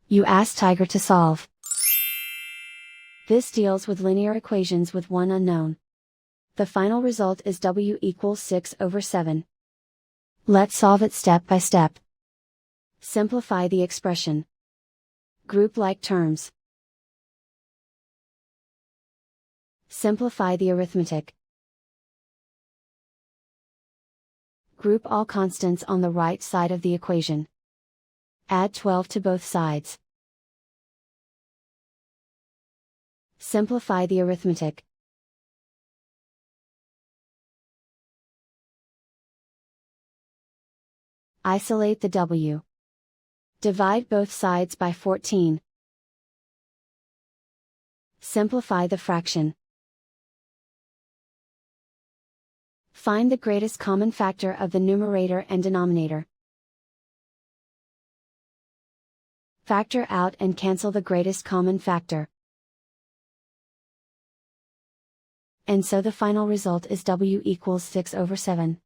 You ask Tiger to solve. This deals with linear equations with one unknown. The final result is w equals 6/7. Let's solve it step by step. Simplify the expression. Group like terms. Simplify the arithmetic. Group all constants on the right side of the equation. Add 12 to both sides. Simplify the arithmetic. Isolate the w. Divide both sides by 14. Simplify the fraction. Find the greatest common factor of the numerator and denominator. Factor out and cancel the greatest common factor. And so the final result is w equals 6/7.